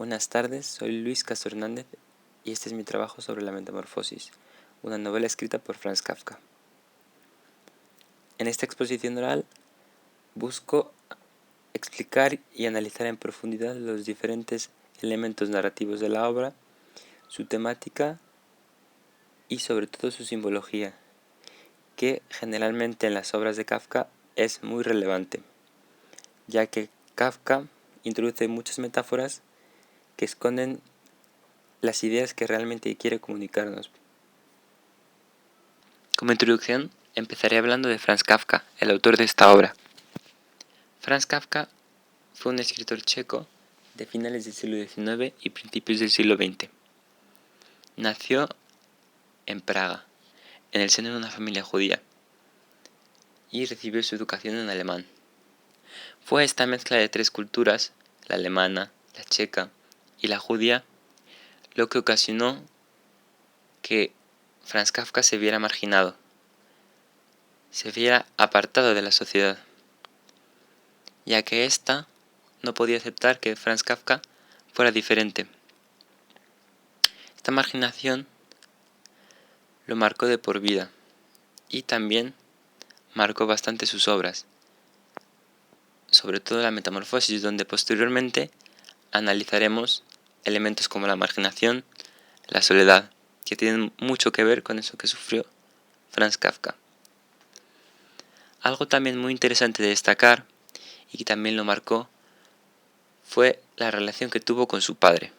Buenas tardes, soy Luis Castro Hernández y este es mi trabajo sobre La Metamorfosis, una novela escrita por Franz Kafka. En esta exposición oral busco explicar y analizar en profundidad los diferentes elementos narrativos de la obra, su temática y sobre todo su simbología, que generalmente en las obras de Kafka es muy relevante, ya que Kafka introduce muchas metáforas que esconden las ideas que realmente quiere comunicarnos. Como introducción, empezaré hablando de Franz Kafka, el autor de esta obra. Franz Kafka fue un escritor checo de finales del siglo XIX y principios del siglo XX. Nació en Praga, en el seno de una familia judía, y recibió su educación en alemán. Fue esta mezcla de tres culturas, la alemana, la checa y la judía, lo que ocasionó que Franz Kafka se viera marginado, se viera apartado de la sociedad, ya que ésta no podía aceptar que Franz Kafka fuera diferente. Esta marginación lo marcó de por vida y también marcó bastante sus obras, sobre todo La Metamorfosis, donde posteriormente analizaremos elementos como la marginación, la soledad, que tienen mucho que ver con eso que sufrió Franz Kafka. Algo también muy interesante de destacar y que también lo marcó fue la relación que tuvo con su padre.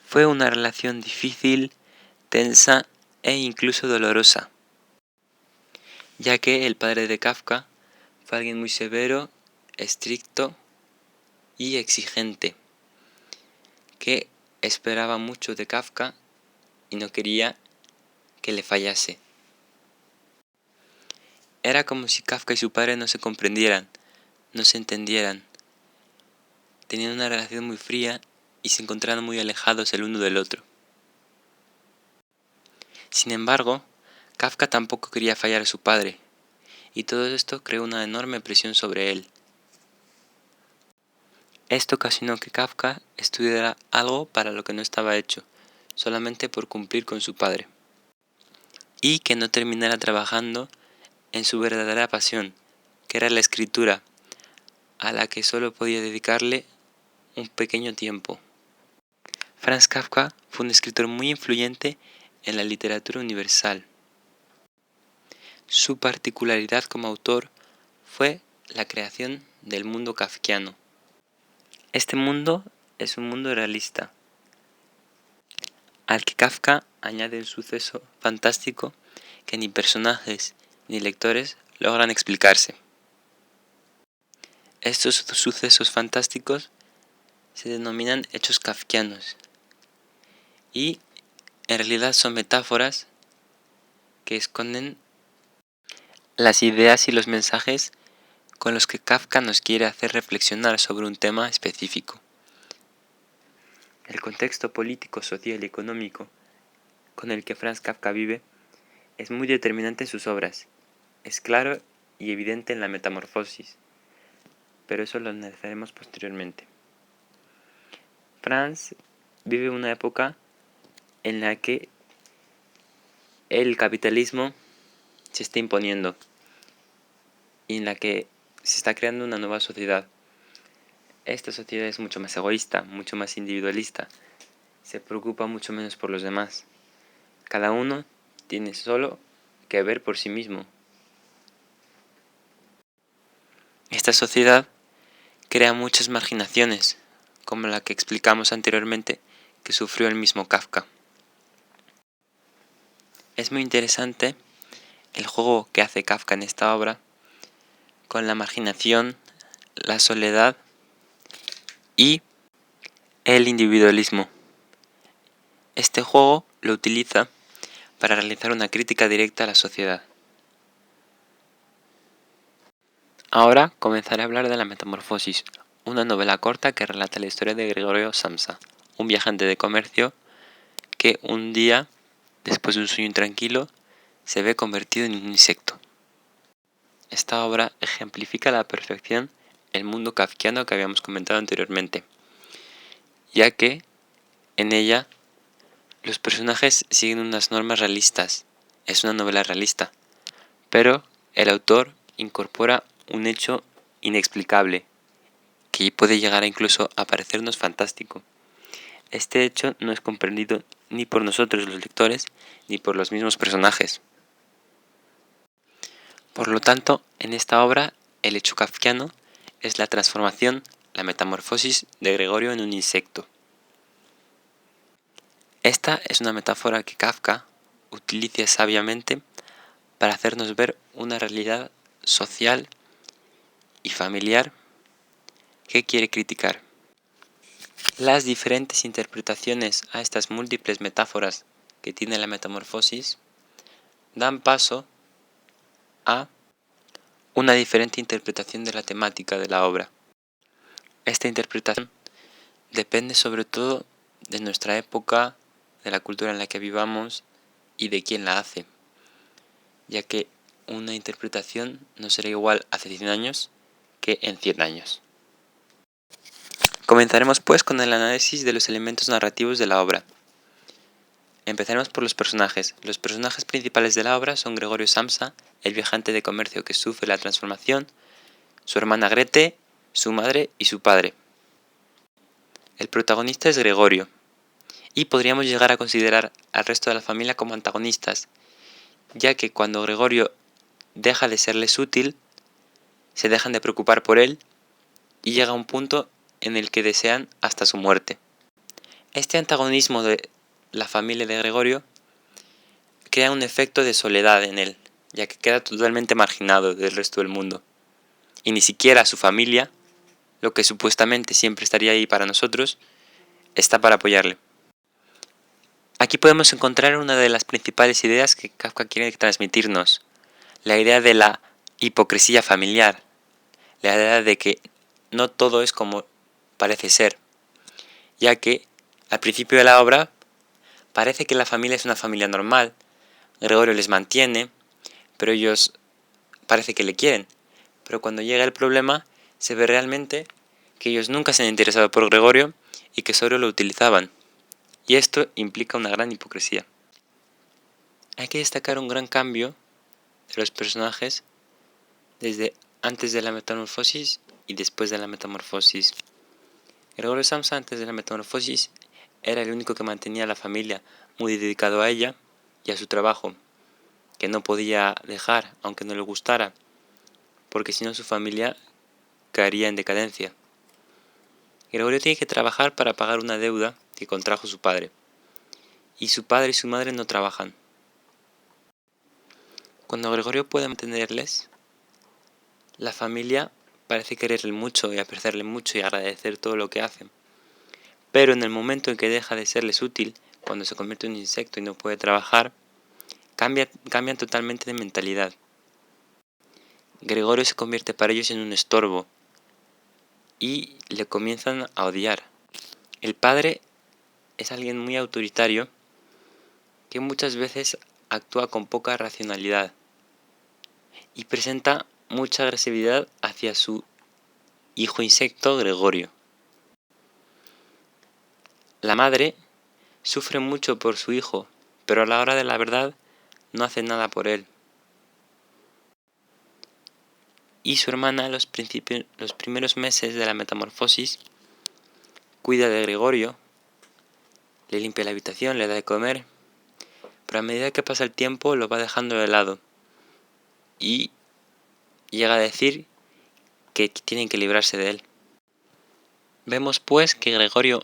Fue una relación difícil, tensa e incluso dolorosa, ya que el padre de Kafka fue alguien muy severo, estricto y exigente, que esperaba mucho de Kafka y no quería que le fallase. Era como si Kafka y su padre no se comprendieran, no se entendieran. Tenían una relación muy fría y se encontraban muy alejados el uno del otro. Sin embargo, Kafka tampoco quería fallar a su padre, y todo esto creó una enorme presión sobre él. Esto ocasionó que Kafka estudiara algo para lo que no estaba hecho, solamente por cumplir con su padre, y que no terminara trabajando en su verdadera pasión, que era la escritura, a la que solo podía dedicarle un pequeño tiempo. Franz Kafka fue un escritor muy influyente en la literatura universal. Su particularidad como autor fue la creación del mundo kafkiano. Este mundo es un mundo realista, al que Kafka añade un suceso fantástico que ni personajes ni lectores logran explicarse. Estos sucesos fantásticos se denominan hechos kafkianos y en realidad son metáforas que esconden las ideas y los mensajes con los que Kafka nos quiere hacer reflexionar sobre un tema específico. El contexto político, social y económico con el que Franz Kafka vive es muy determinante en sus obras. Es claro y evidente en La Metamorfosis, pero eso lo analizaremos posteriormente. Franz vive una época en la que el capitalismo se está imponiendo y en la que se está creando una nueva sociedad. Esta sociedad es mucho más egoísta, mucho más individualista, se preocupa mucho menos por los demás. Cada uno tiene solo que ver por sí mismo. Esta sociedad crea muchas marginaciones, como la que explicamos anteriormente que sufrió el mismo Kafka. Es muy interesante el juego que hace Kafka en esta obra con la marginación, la soledad y el individualismo. Este juego lo utiliza para realizar una crítica directa a la sociedad. Ahora comenzaré a hablar de La Metamorfosis, una novela corta que relata la historia de Gregorio Samsa, un viajante de comercio que un día, después de un sueño intranquilo, se ve convertido en un insecto. Esta obra ejemplifica a la perfección el mundo kafkiano que habíamos comentado anteriormente. ya que en ella los personajes siguen unas normas realistas. Es una novela realista, pero el autor incorpora un hecho inexplicable que puede llegar a incluso a parecernos fantástico. Este hecho no es comprendido ni por nosotros los lectores ni por los mismos personajes. Por lo tanto, en esta obra, el hecho kafkiano es la transformación, la metamorfosis de Gregorio en un insecto. Esta es una metáfora que Kafka utiliza sabiamente para hacernos ver una realidad social y familiar que quiere criticar. Las diferentes interpretaciones a estas múltiples metáforas que tiene la metamorfosis dan paso a una diferente interpretación de la temática de la obra. Esta interpretación depende sobre todo de nuestra época, de la cultura en la que vivamos y de quién la hace, ya que una interpretación no será igual hace 100 años que en 100 años. Comenzaremos pues con el análisis de los elementos narrativos de la obra. Empezaremos por los personajes. Los personajes principales de la obra son Gregorio Samsa, el viajante de comercio que sufre la transformación, su hermana Grete, su madre y su padre. El protagonista es Gregorio, y podríamos llegar a considerar al resto de la familia como antagonistas, ya que cuando Gregorio deja de serles útil, se dejan de preocupar por él y llega a un punto en el que desean hasta su muerte. Este antagonismo de la familia de Gregorio crea un efecto de soledad en él, ya que queda totalmente marginado del resto del mundo. Y ni siquiera su familia, lo que supuestamente siempre estaría ahí para nosotros, está para apoyarle. Aquí podemos encontrar una de las principales ideas que Kafka quiere transmitirnos, la idea de la hipocresía familiar, la idea de que no todo es como parece ser, ya que al principio de la obra parece que la familia es una familia normal, Gregorio les mantiene, pero ellos parece que le quieren, pero cuando llega el problema se ve realmente que ellos nunca se han interesado por Gregorio y que solo lo utilizaban, y esto implica una gran hipocresía. Hay que destacar un gran cambio de los personajes desde antes de la metamorfosis y después de la metamorfosis. Gregorio Samsa antes de la metamorfosis era el único que mantenía a la familia, muy dedicado a ella y a su trabajo, que no podía dejar aunque no le gustara, porque si no su familia caería en decadencia. Gregorio tiene que trabajar para pagar una deuda que contrajo su padre, y su padre y su madre no trabajan. Cuando Gregorio puede mantenerles, la familia parece quererle mucho y apreciarle mucho y agradecer todo lo que hacen. Pero en el momento en que deja de serles útil, cuando se convierte en un insecto y no puede trabajar, cambian totalmente de mentalidad. Gregorio se convierte para ellos en un estorbo y le comienzan a odiar. El padre es alguien muy autoritario que muchas veces actúa con poca racionalidad y presenta mucha agresividad hacia su hijo insecto Gregorio. La madre sufre mucho por su hijo, pero a la hora de la verdad no hace nada por él. Y su hermana los primeros meses de la metamorfosis cuida de Gregorio, le limpia la habitación, le da de comer, pero a medida que pasa el tiempo lo va dejando de lado y llega a decir que tienen que librarse de él. Vemos pues que Gregorio,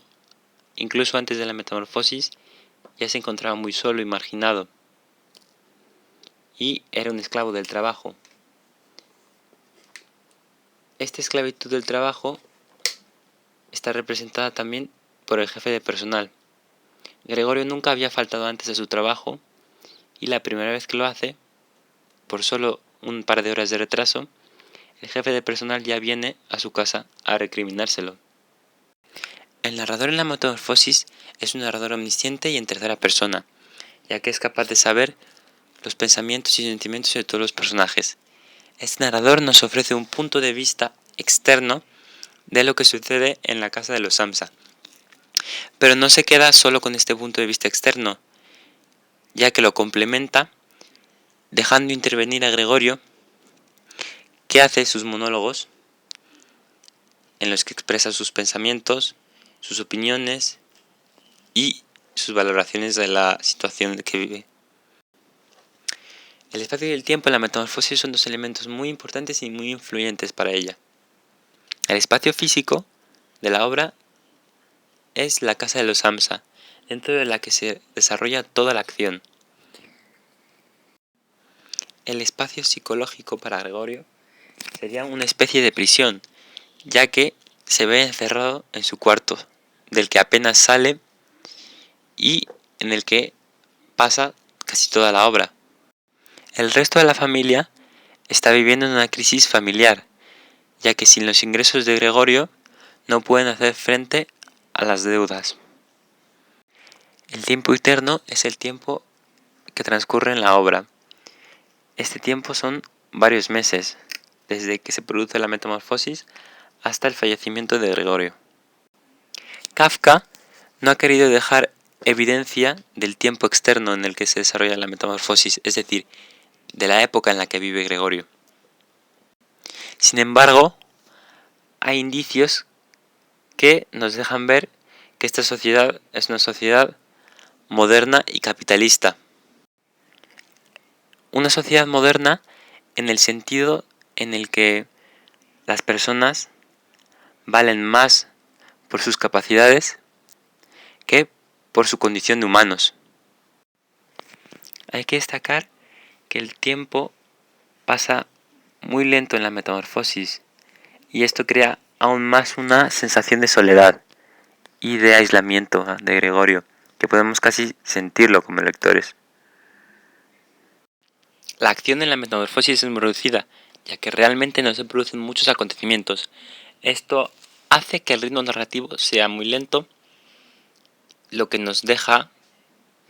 incluso antes de la metamorfosis, ya se encontraba muy solo y marginado, y era un esclavo del trabajo. Esta esclavitud del trabajo está representada también por el jefe de personal. Gregorio nunca había faltado antes a su trabajo, y la primera vez que lo hace, por solo un par de horas de retraso, el jefe de personal ya viene a su casa a recriminárselo. El narrador en la metamorfosis es un narrador omnisciente y en tercera persona, ya que es capaz de saber los pensamientos y sentimientos de todos los personajes. Este narrador nos ofrece un punto de vista externo de lo que sucede en la casa de los Samsa. Pero no se queda solo con este punto de vista externo, ya que lo complementa dejando intervenir a Gregorio, que hace sus monólogos en los que expresa sus pensamientos, sus opiniones y sus valoraciones de la situación que vive. El espacio y el tiempo en la metamorfosis son dos elementos muy importantes y muy influyentes para ella. El espacio físico de la obra es la casa de los Amsa, dentro de la que se desarrolla toda la acción. El espacio psicológico para Gregorio sería una especie de prisión, ya que se ve encerrado en su cuarto, del que apenas sale y en el que pasa casi toda la obra. El resto de la familia está viviendo en una crisis familiar, ya que sin los ingresos de Gregorio no pueden hacer frente a las deudas. El tiempo eterno es el tiempo que transcurre en la obra. Este tiempo son varios meses, desde que se produce la metamorfosis hasta el fallecimiento de Gregorio. Kafka no ha querido dejar evidencia del tiempo externo en el que se desarrolla la metamorfosis, es decir, de la época en la que vive Gregorio. Sin embargo, hay indicios que nos dejan ver que esta sociedad es una sociedad moderna y capitalista. Una sociedad moderna en el sentido en el que las personas valen más por sus capacidades que por su condición de humanos. Hay que destacar que el tiempo pasa muy lento en la metamorfosis y esto crea aún más una sensación de soledad y de aislamiento de Gregorio, que podemos casi sentirlo como lectores. La acción en la metamorfosis es muy reducida, ya que realmente no se producen muchos acontecimientos. Esto hace que el ritmo narrativo sea muy lento, lo que nos deja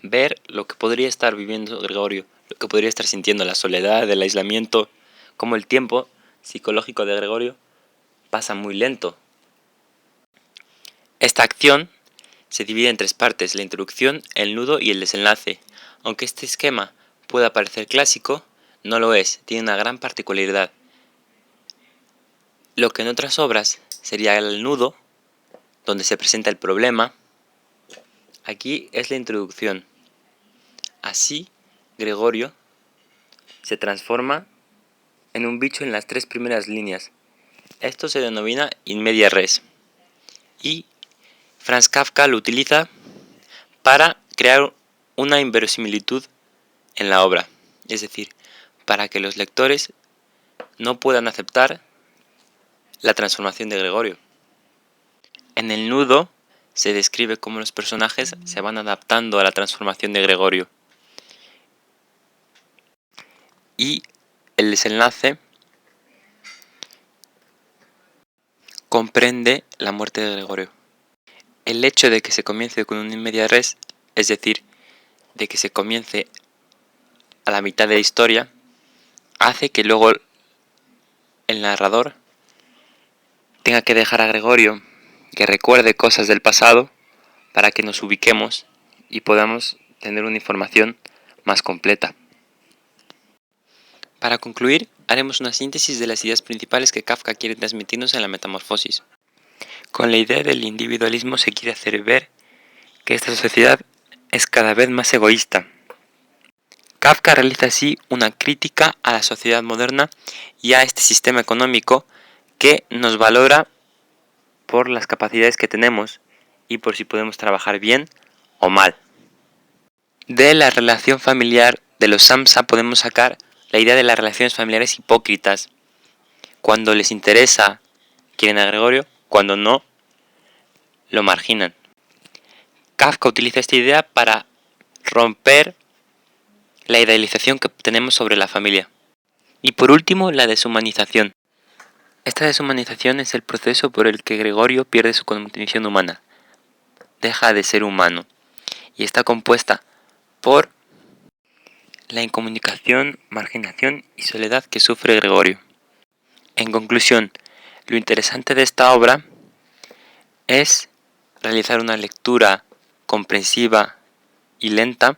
ver lo que podría estar viviendo Gregorio, lo que podría estar sintiendo, la soledad, el aislamiento, como el tiempo psicológico de Gregorio pasa muy lento. Esta acción se divide en tres partes: la introducción, el nudo y el desenlace. Aunque este esquema pueda parecer clásico, no lo es, tiene una gran particularidad. Lo que en otras obras sería el nudo, donde se presenta el problema, aquí es la introducción. Así, Gregorio se transforma en un bicho en las tres primeras líneas. Esto se denomina in media res. Y Franz Kafka lo utiliza para crear una inverosimilitud en la obra, es decir, para que los lectores no puedan aceptar la transformación de Gregorio. En el nudo se describe cómo los personajes se van adaptando a la transformación de Gregorio. Y el desenlace comprende la muerte de Gregorio. El hecho de que se comience con un in media res, es decir, de que se comience a la mitad de la historia, hace que luego el narrador tenga que dejar a Gregorio que recuerde cosas del pasado para que nos ubiquemos y podamos tener una información más completa. Para concluir, haremos una síntesis de las ideas principales que Kafka quiere transmitirnos en la metamorfosis. Con la idea del individualismo se quiere hacer ver que esta sociedad es cada vez más egoísta. Kafka realiza así una crítica a la sociedad moderna y a este sistema económico que nos valora por las capacidades que tenemos y por si podemos trabajar bien o mal. De la relación familiar de los Samsa podemos sacar la idea de las relaciones familiares hipócritas. Cuando les interesa, quieren a Gregorio, cuando no, lo marginan. Kafka utiliza esta idea para romper la idealización que tenemos sobre la familia. Y por último, la deshumanización. Esta deshumanización es el proceso por el que Gregorio pierde su condición humana, deja de ser humano, y está compuesta por la incomunicación, marginación y soledad que sufre Gregorio. En conclusión, lo interesante de esta obra es realizar una lectura comprensiva y lenta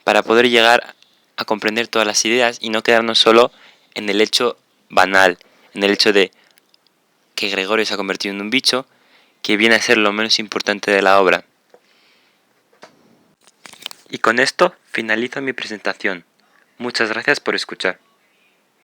para poder llegar a comprender todas las ideas y no quedarnos solo en el hecho banal, en el hecho de que Gregorio se ha convertido en un bicho, que viene a ser lo menos importante de la obra. Y con esto finalizo mi presentación. Muchas gracias por escuchar.